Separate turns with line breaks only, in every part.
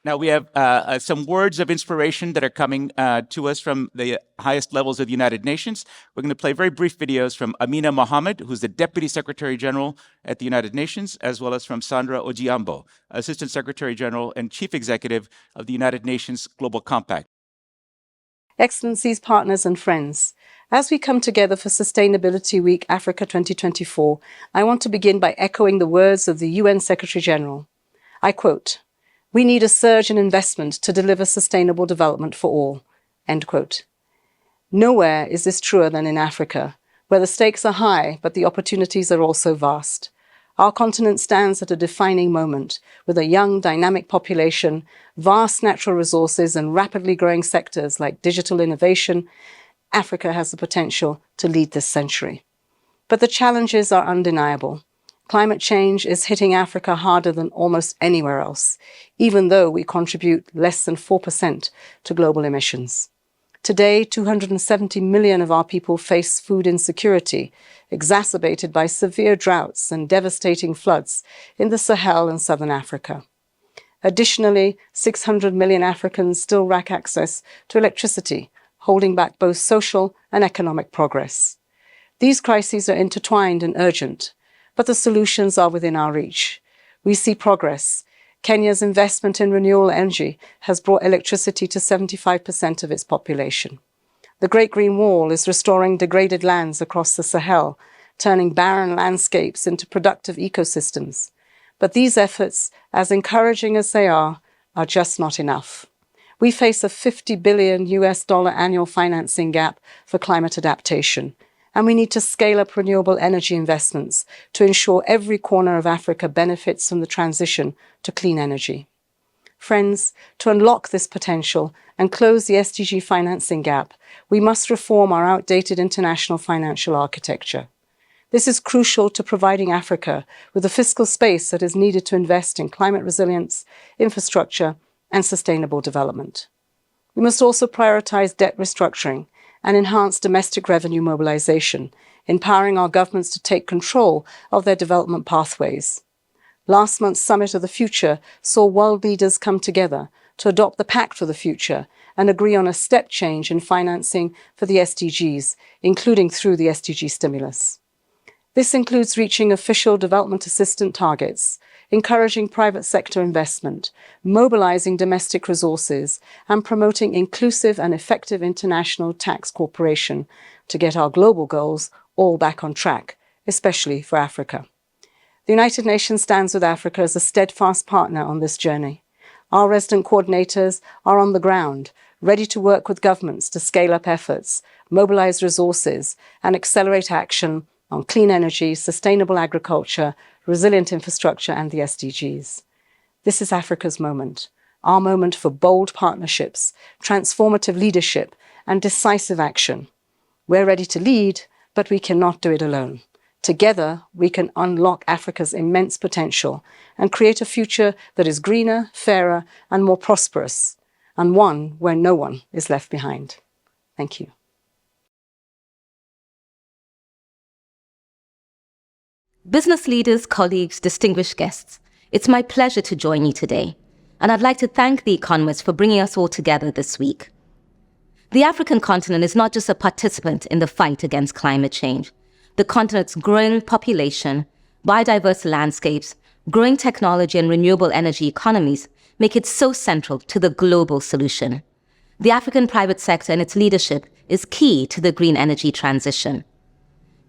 Now, we have some words of inspiration that are coming to us from the highest levels of the United Nations. We're going to play very brief videos from Amina Mohammed, who's the Deputy Secretary General at the United Nations, as well as from Sanda Ojiambo, Assistant Secretary General and Chief Executive of the United Nations Global Compact.
Excellencies, partners, and friends, as we come together for Sustainability Week Africa 2024, I want to begin by echoing the words of the UN Secretary General. I quote, "We need a surge in investment to deliver sustainable development for all." End quote. Nowhere is this truer than in Africa, where the stakes are high, but the opportunities are also vast. Our continent stands at a defining moment, with a young, dynamic population, vast natural resources, and rapidly growing sectors like digital innovation. Africa has the potential to lead this century. But the challenges are undeniable. Climate change is hitting Africa harder than almost anywhere else, even though we contribute less than 4% to global emissions. Today, 270 million of our people face food insecurity, exacerbated by severe droughts and devastating floods in the Sahel and southern Africa. Additionally, 600 million Africans still lack access to electricity, holding back both social and economic progress. These crises are intertwined and urgent, but the solutions are within our reach. We see progress. Kenya's investment in renewable energy has brought electricity to 75% of its population. The Great Green Wall is restoring degraded lands across the Sahel, turning barren landscapes into productive ecosystems. But these efforts, as encouraging as they are just not enough. We face a $50 billion annual financing gap for climate adaptation, and we need to scale up renewable energy investments to ensure every corner of Africa benefits from the transition to clean energy. Friends, to unlock this potential and close the SDG financing gap, we must reform our outdated international financial architecture. This is crucial to providing Africa with the fiscal space that is needed to invest in climate resilience, infrastructure, and sustainable development. We must also prioritize debt restructuring and enhance domestic revenue mobilization, empowering our governments to take control of their development pathways. Last month's Summit of the Future saw world leaders come together to adopt the Pact for the Future and agree on a step change in financing for the SDGs, including through the SDG stimulus. This includes reaching official development assistance targets, encouraging private sector investment, mobilizing domestic resources, and promoting inclusive and effective international tax cooperation to get our global goals all back on track, especially for Africa. The United Nations stands with Africa as a steadfast partner on this journey. Our resident coordinators are on the ground, ready to work with governments to scale up efforts, mobilize resources, and accelerate action on clean energy, sustainable agriculture, resilient infrastructure, and the SDGs. This is Africa's moment, our moment for bold partnerships, transformative leadership, and decisive action. We're ready to lead, but we cannot do it alone. Together, we can unlock Africa's immense potential and create a future that is greener, fairer, and more prosperous, and one where no one is left behind. Thank you.
Business leaders, colleagues, distinguished guests, it's my pleasure to join you today, and I'd like to thank The Economist for bringing us all together this week. The African continent is not just a participant in the fight against climate change. The continent's growing population, biodiverse landscapes, growing technology and renewable energy economies make it so central to the global solution. The African private sector and its leadership is key to the green energy transition.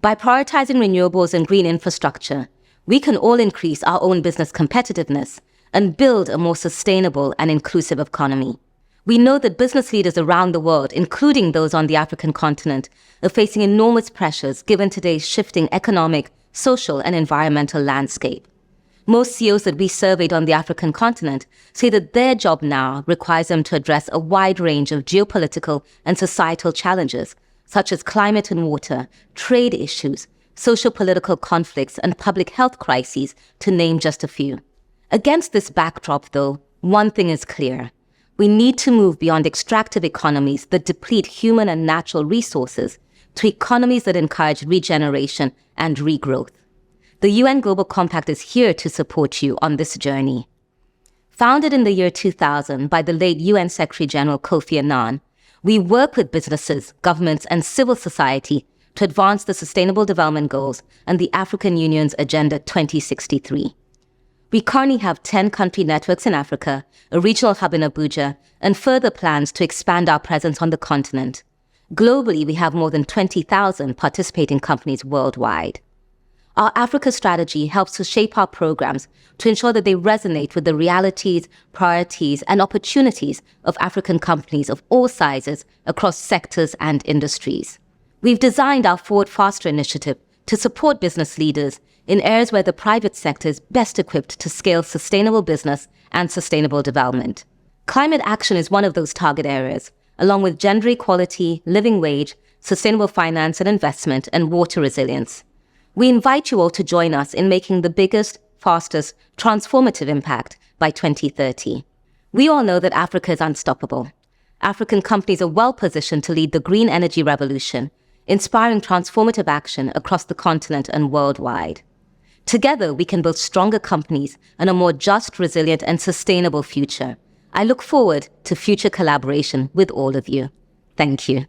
By prioritizing renewables and green infrastructure, we can all increase our own business competitiveness and build a more sustainable and inclusive economy. We know that business leaders around the world, including those on the African continent, are facing enormous pressures given today's shifting economic, social, and environmental landscape. Most CEOs that we surveyed on the African continent say that their job now requires them to address a wide range of geopolitical and societal challenges, such as climate and water, trade issues, social-political conflicts, and public health crises, to name just a few. Against this backdrop, though, one thing is clear. We need to move beyond extractive economies that deplete human and natural resources to economies that encourage regeneration and regrowth. The UN Global Compact is here to support you on this journey. Founded in the year 2000 by the late UN Secretary General Kofi Annan, we work with businesses, governments, and civil society to advance the Sustainable Development Goals and the African Union's Agenda 2063. We currently have 10 country networks in Africa, a regional hub in Abuja, and further plans to expand our presence on the continent. Globally, we have more than 20,000 participating companies worldwide. Our Africa strategy helps to shape our programs to ensure that they resonate with the realities, priorities, and opportunities of African companies of all sizes across sectors and industries. We've designed our Forward Faster initiative to support business leaders in areas where the private sector is best equipped to scale sustainable business and sustainable development. Climate action is one of those target areas, along with gender equality, living wage, sustainable finance and investment, and water resilience. We invite you all to join us in making the biggest, fastest, transformative impact by 2030. We all know that Africa is unstoppable. African companies are well positioned to lead the green energy revolution, inspiring transformative action across the continent and worldwide. Together, we can build stronger companies and a more just, resilient, and sustainable future. I look forward to future collaboration with all of you. Thank you.